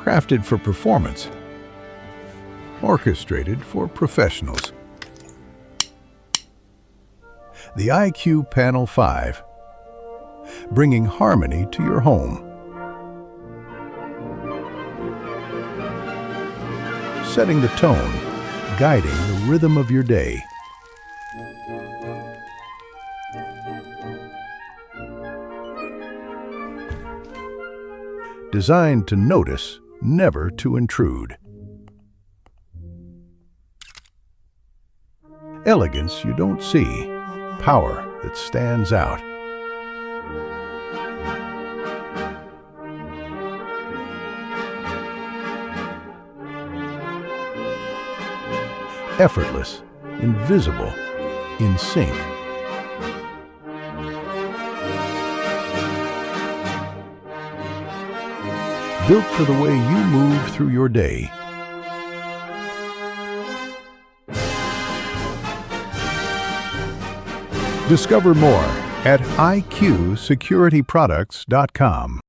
crafted for performance, orchestrated for professionals. The iQ Panel 5, bringing harmony to your home. Setting the tone, guiding the rhythm of your day. Designed to notice, never to intrude. Elegance you don't see, power that stands out. Effortless, invisible, in sync. Built for the way you move through your day. Discover more at iqsecurityproducts.com.